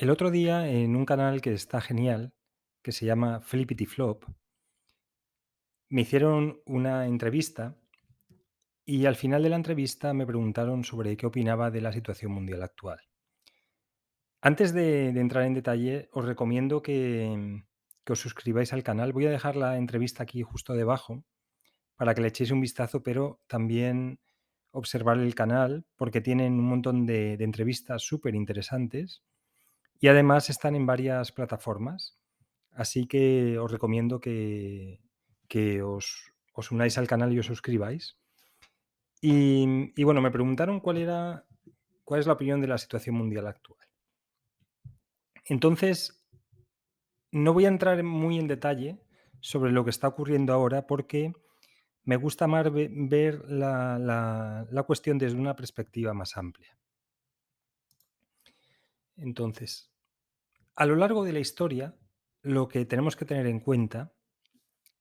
El otro día en un canal que está genial, que se llama Flippity Flop, me hicieron una entrevista y al final de la entrevista me preguntaron sobre qué opinaba de la situación mundial actual. Antes de entrar en detalle, os recomiendo que os suscribáis al canal. Voy a dejar la entrevista aquí justo debajo para que le echéis un vistazo, pero también observar el canal porque tienen un montón de entrevistas súper interesantes y además están en varias plataformas. Así que os recomiendo que os unáis al canal y os suscribáis. Y bueno, me preguntaron cuál es la opinión de la situación mundial actual. Entonces, no voy a entrar muy en detalle sobre lo que está ocurriendo ahora porque me gusta más ver la cuestión desde una perspectiva más amplia. Entonces, a lo largo de la historia, lo que tenemos que tener en cuenta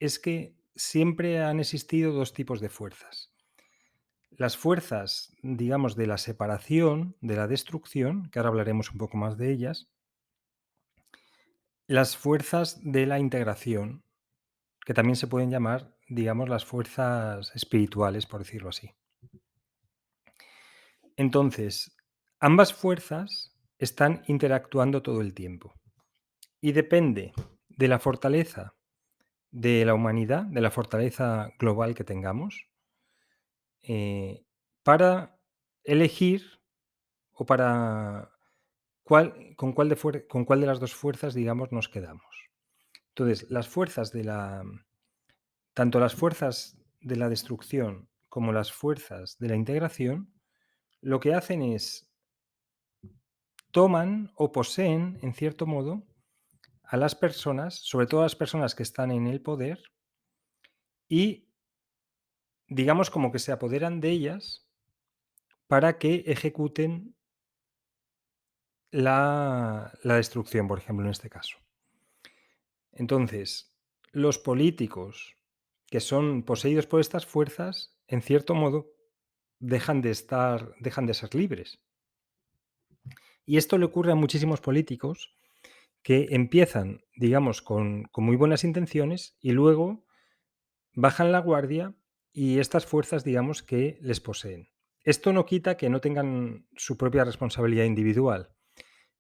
es que siempre han existido dos tipos de fuerzas. Las fuerzas, digamos, de la separación, de la destrucción, que ahora hablaremos un poco más de ellas, las fuerzas de la integración, que también se pueden llamar, digamos, las fuerzas espirituales, por decirlo así. Entonces, ambas fuerzas están interactuando todo el tiempo y depende de la fortaleza de la humanidad, de la fortaleza global que tengamos, para elegir o para con cuál de las dos fuerzas, digamos, nos quedamos. Entonces, tanto las fuerzas de la destrucción como las fuerzas de la integración, lo que hacen es toman o poseen, en cierto modo, a las personas, sobre todo a las personas que están en el poder, y digamos como que se apoderan de ellas para que ejecuten la destrucción, por ejemplo, en este caso. Entonces, los políticos que son poseídos por estas fuerzas, en cierto modo, dejan de ser libres. Y esto le ocurre a muchísimos políticos que empiezan, digamos, con muy buenas intenciones y luego bajan la guardia y estas fuerzas, digamos, que les poseen. Esto no quita que no tengan su propia responsabilidad individual,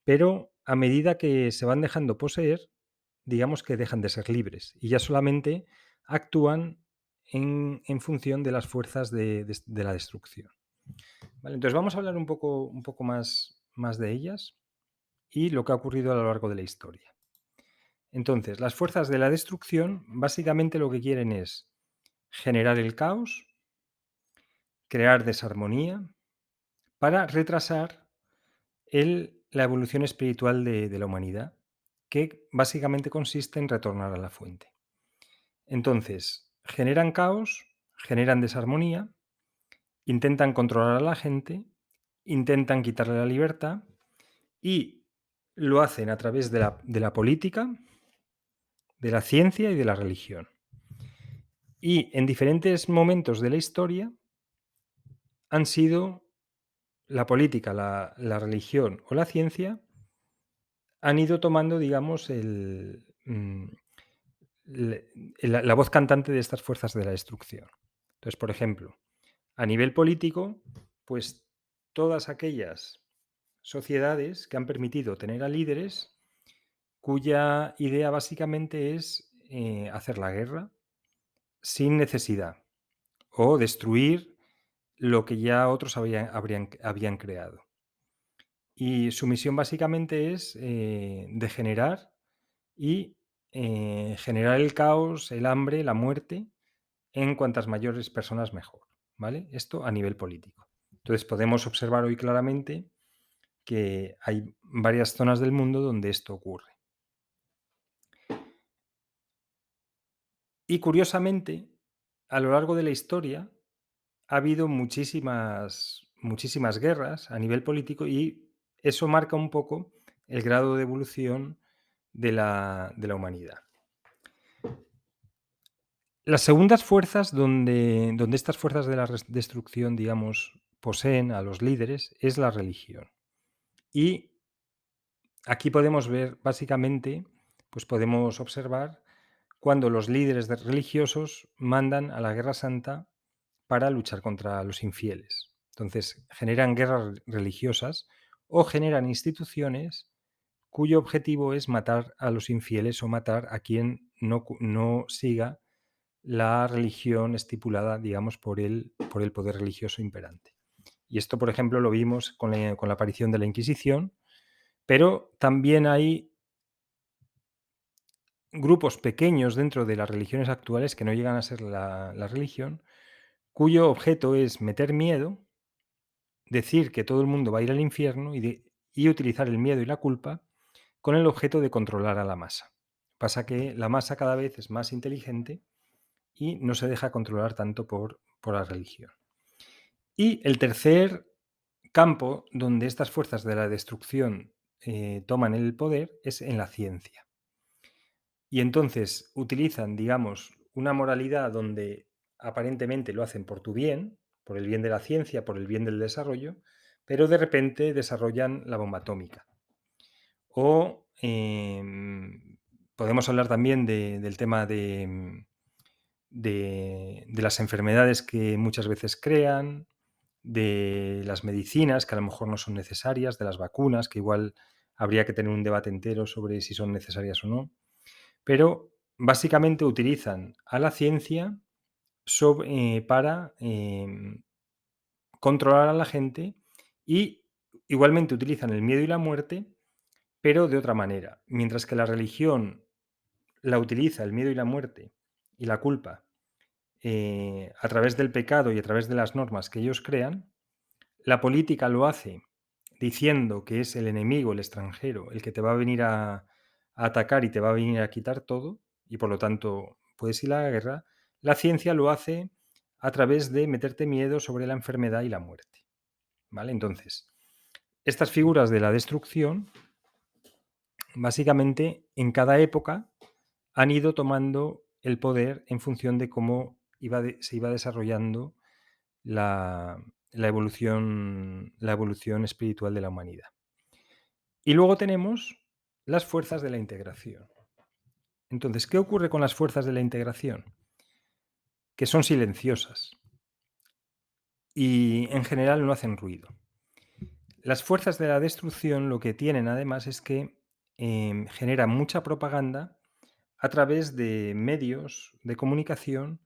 pero a medida que se van dejando poseer, digamos que dejan de ser libres y ya solamente actúan en función de las fuerzas de la destrucción. ¿Vale? Entonces vamos a hablar un poco más de ellas y lo que ha ocurrido a lo largo de la historia. Entonces, las fuerzas de la destrucción básicamente lo que quieren es generar el caos, crear desarmonía, para retrasar la evolución espiritual de la humanidad, que básicamente consiste en retornar a la fuente. Entonces, generan caos, generan desarmonía, intentan controlar a la gente, intentan quitarle la libertad y lo hacen a través de la política, de la ciencia y de la religión. Y en diferentes momentos de la historia han sido la política, la religión o la ciencia han ido tomando, digamos, la voz cantante de estas fuerzas de la destrucción. Entonces, por ejemplo, a nivel político, pues todas aquellas sociedades que han permitido tener a líderes cuya idea básicamente es hacer la guerra sin necesidad o destruir lo que ya otros habían creado. Y su misión básicamente es degenerar y generar el caos, el hambre, la muerte en cuantas mayores personas mejor, ¿vale? Esto a nivel político. Entonces podemos observar hoy claramente que hay varias zonas del mundo donde esto ocurre. Y curiosamente, a lo largo de la historia ha habido muchísimas guerras a nivel político y eso marca un poco el grado de evolución de la humanidad. Las segundas fuerzas donde estas fuerzas de la destrucción, digamos, poseen a los líderes es la religión. Y Aquí podemos ver, básicamente, pues podemos observar cuando los líderes religiosos mandan a la guerra santa para luchar contra los infieles. Entonces, generan guerras religiosas o generan instituciones cuyo objetivo es matar a los infieles o matar a quien no siga la religión estipulada, digamos, por el poder religioso imperante. Y esto, por ejemplo, lo vimos con la aparición de la Inquisición, pero también hay grupos pequeños dentro de las religiones actuales que no llegan a ser la religión, cuyo objeto es meter miedo, decir que todo el mundo va a ir al infierno y utilizar el miedo y la culpa con el objeto de controlar a la masa. Pasa que la masa cada vez es más inteligente y no se deja controlar tanto por la religión. Y el tercer campo donde estas fuerzas de la destrucción toman el poder es en la ciencia. Y entonces utilizan, digamos, una moralidad donde aparentemente lo hacen por tu bien, por el bien de la ciencia, por el bien del desarrollo, pero de repente desarrollan la bomba atómica. O podemos hablar también del tema de las enfermedades que muchas veces crean, de las medicinas que a lo mejor no son necesarias, de las vacunas, que igual habría que tener un debate entero sobre si son necesarias o no. Pero básicamente utilizan a la ciencia para controlar a la gente y igualmente utilizan el miedo y la muerte, pero de otra manera. Mientras que la religión la utiliza el miedo y la muerte y la culpa a través del pecado y a través de las normas que ellos crean, la política lo hace diciendo que es el enemigo, el extranjero, el que te va a venir a atacar y te va a venir a quitar todo, y por lo tanto puedes ir a la guerra. La ciencia lo hace a través de meterte miedo sobre la enfermedad y la muerte. ¿Vale? Entonces, estas figuras de la destrucción, básicamente en cada época han ido tomando el poder en función de cómo se iba desarrollando la, la evolución espiritual de la humanidad. Y luego tenemos las fuerzas de la integración. Entonces, ¿qué ocurre con las fuerzas de la integración? Que son silenciosas y en general no hacen ruido. Las fuerzas de la destrucción lo que tienen además es que generan mucha propaganda a través de medios de comunicación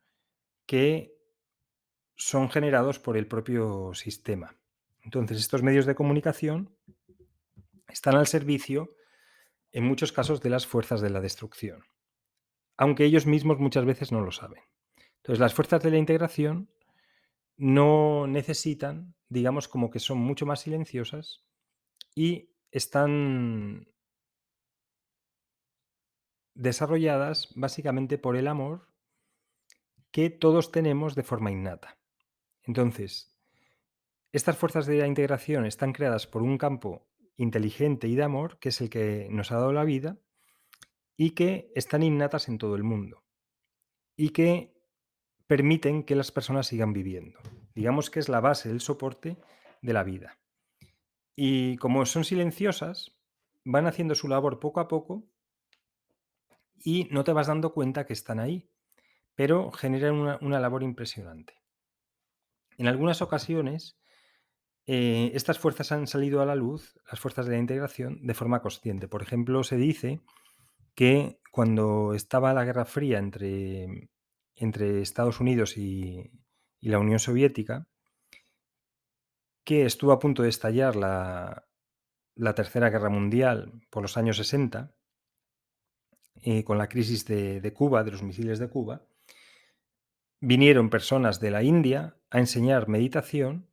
que son generados por el propio sistema. Entonces, estos medios de comunicación están al servicio, en muchos casos, de las fuerzas de la destrucción, aunque ellos mismos muchas veces no lo saben. Entonces, las fuerzas de la integración no necesitan, digamos, como que son mucho más silenciosas y están desarrolladas básicamente por el amor que todos tenemos de forma innata. Entonces, estas fuerzas de la integración están creadas por un campo inteligente y de amor, que es el que nos ha dado la vida, y que están innatas en todo el mundo, y que permiten que las personas sigan viviendo. Digamos que es la base, el soporte de la vida. Y como son silenciosas, van haciendo su labor poco a poco y no te vas dando cuenta que están ahí, pero generan una labor impresionante. En algunas ocasiones, estas fuerzas han salido a la luz, las fuerzas de la integración, de forma consciente. Por ejemplo, se dice que cuando estaba la Guerra Fría entre Estados Unidos y la Unión Soviética, que estuvo a punto de estallar la Tercera Guerra Mundial por los años 60, con la crisis de Cuba, de los misiles de Cuba, vinieron personas de la India a enseñar meditación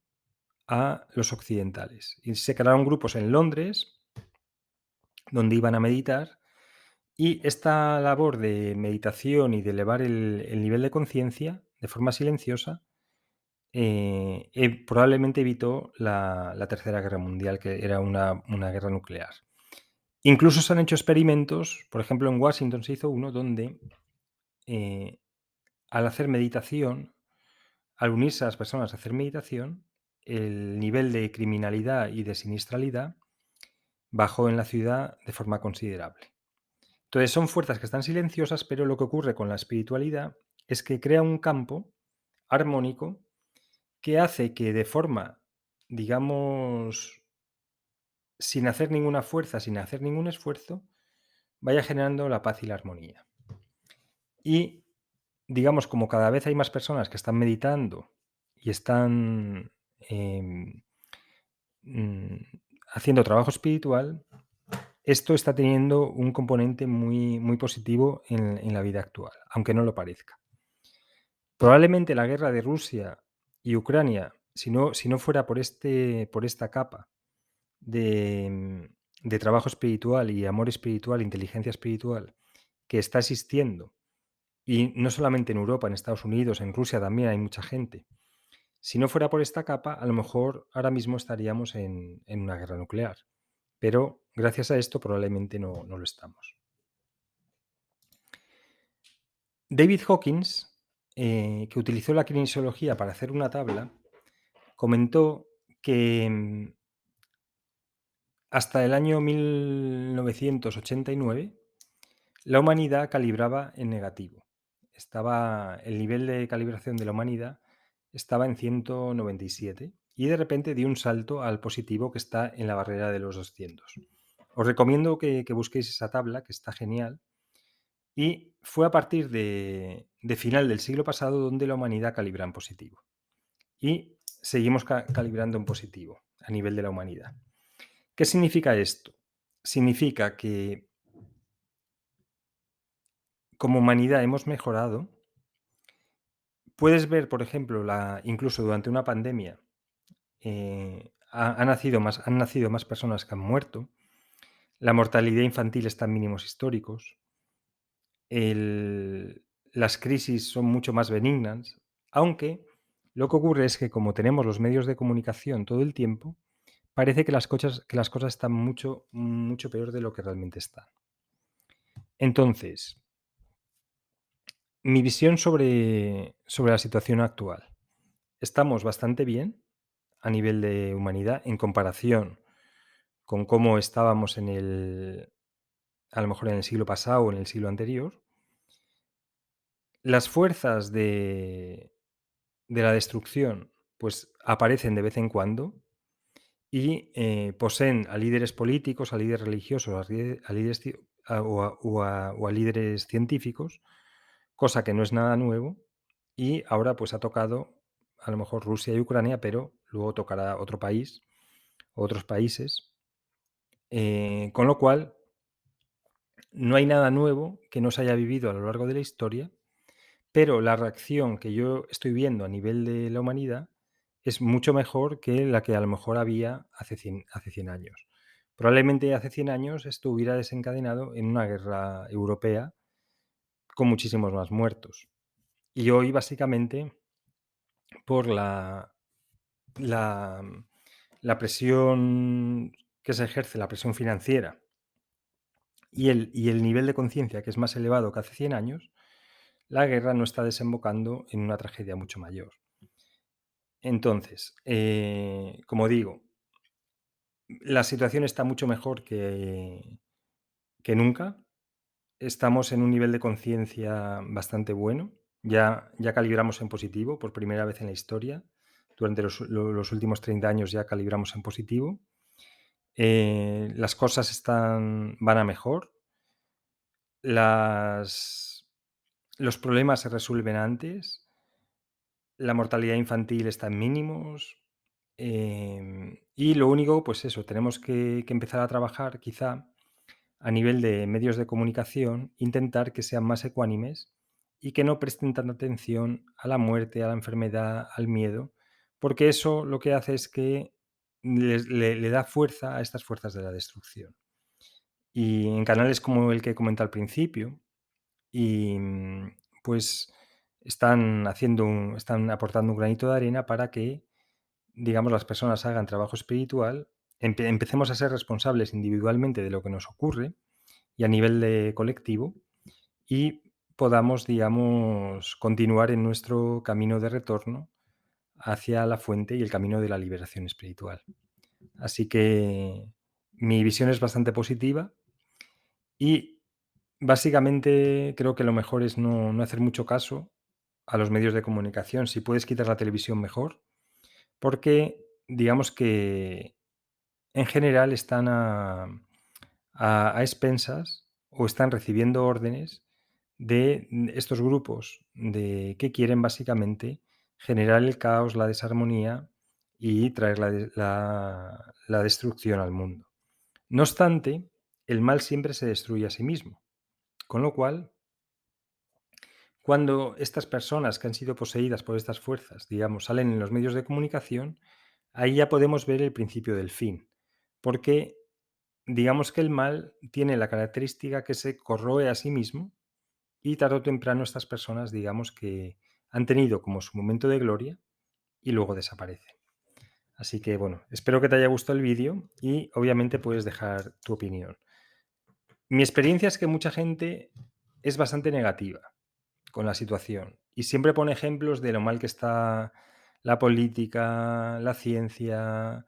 a los occidentales. Y se crearon grupos en Londres donde iban a meditar y esta labor de meditación y de elevar el nivel de conciencia de forma silenciosa probablemente evitó la Tercera Guerra Mundial, que era una guerra nuclear. Incluso se han hecho experimentos, por ejemplo, en Washington se hizo uno donde eh, al hacer meditación, al unirse a las personas a hacer meditación, el nivel de criminalidad y de siniestralidad bajó en la ciudad de forma considerable. Entonces son fuerzas que están silenciosas, pero lo que ocurre con la espiritualidad es que crea un campo armónico que hace que de forma, digamos, sin hacer ninguna fuerza, sin hacer ningún esfuerzo, vaya generando la paz y la armonía. Y, digamos, como cada vez hay más personas que están meditando y están em, mm, haciendo trabajo espiritual, esto está teniendo un componente muy, muy positivo en la vida actual, aunque no lo parezca. Probablemente la guerra de Rusia y Ucrania, si no fuera por esta capa de trabajo espiritual y amor espiritual, inteligencia espiritual, que está existiendo, y no solamente en Europa, en Estados Unidos, en Rusia también hay mucha gente. Si no fuera por esta capa, a lo mejor ahora mismo estaríamos en una guerra nuclear, pero gracias a esto probablemente no lo estamos. David Hawkins, que utilizó la kinesiología para hacer una tabla, comentó que hasta el año 1989 la humanidad calibraba en negativo. El nivel de calibración de la humanidad estaba en 197 y de repente dio un salto al positivo que está en la barrera de los 200. Os recomiendo que busquéis esa tabla, que está genial. Y fue a partir de final del siglo pasado donde la humanidad calibra en positivo. Y seguimos calibrando en positivo a nivel de la humanidad. ¿Qué significa esto? Significa que como humanidad hemos mejorado. Puedes ver, por ejemplo, incluso durante una pandemia, han nacido más personas que han muerto. La mortalidad infantil está en mínimos históricos. Las crisis son mucho más benignas, aunque lo que ocurre es que como tenemos los medios de comunicación todo el tiempo, parece que las cosas están mucho, mucho peor de lo que realmente están. Entonces, mi visión sobre la situación actual. Estamos bastante bien a nivel de humanidad en comparación con cómo estábamos a lo mejor en el siglo pasado o en el siglo anterior. Las fuerzas de la destrucción, pues aparecen de vez en cuando y poseen a líderes políticos, a líderes religiosos, a líderes o a líderes científicos, cosa que no es nada nuevo. Y ahora pues ha tocado a lo mejor Rusia y Ucrania, pero luego tocará otro país, otros países. Con lo cual, no hay nada nuevo que no se haya vivido a lo largo de la historia, pero la reacción que yo estoy viendo a nivel de la humanidad es mucho mejor que la que a lo mejor había hace 100 años. Probablemente hace 100 años esto hubiera desencadenado en una guerra europea con muchísimos más muertos. Y hoy, básicamente, por la, la presión que se ejerce, la presión financiera y el nivel de conciencia que es más elevado que hace 100 años, la guerra no está desembocando en una tragedia mucho mayor. Entonces, como digo, la situación está mucho mejor que nunca. Estamos en un nivel de conciencia bastante bueno. Ya calibramos en positivo por primera vez en la historia. Durante los últimos 30 años ya calibramos en positivo. Las cosas van a mejor. Los problemas se resuelven antes. La mortalidad infantil está en mínimos. Y lo único, pues eso, tenemos que empezar a trabajar quizá a nivel de medios de comunicación, intentar que sean más ecuánimes y que no presten tanta atención a la muerte, a la enfermedad, al miedo, porque eso lo que hace es que le da fuerza a estas fuerzas de la destrucción. Y en canales como el que comenté al principio, y pues están aportando un granito de arena para que, digamos, las personas hagan trabajo espiritual, empecemos a ser responsables individualmente de lo que nos ocurre y a nivel de colectivo, y podamos, digamos, continuar en nuestro camino de retorno hacia la fuente y el camino de la liberación espiritual. Así que mi visión es bastante positiva y básicamente creo que lo mejor es no hacer mucho caso a los medios de comunicación. Si puedes quitar la televisión, mejor, porque digamos que en general están a expensas o están recibiendo órdenes de estos grupos que quieren básicamente generar el caos, la desarmonía y traer la destrucción al mundo. No obstante, el mal siempre se destruye a sí mismo, con lo cual, cuando estas personas que han sido poseídas por estas fuerzas, digamos, salen en los medios de comunicación, ahí ya podemos ver el principio del fin, porque digamos que el mal tiene la característica que se corroe a sí mismo y tarde o temprano estas personas, digamos que han tenido como su momento de gloria y luego desaparecen. Así que bueno, espero que te haya gustado el vídeo y obviamente puedes dejar tu opinión. Mi experiencia es que mucha gente es bastante negativa con la situación y siempre pone ejemplos de lo mal que está la política, la ciencia,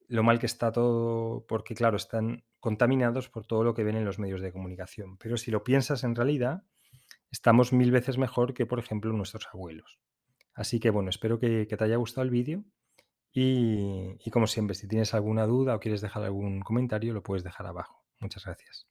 lo mal que está todo, porque claro, están contaminados por todo lo que ven en los medios de comunicación. Pero si lo piensas en realidad, estamos 1000 veces mejor que, por ejemplo, nuestros abuelos. Así que bueno, espero que te haya gustado el vídeo y como siempre, si tienes alguna duda o quieres dejar algún comentario, lo puedes dejar abajo. Muchas gracias.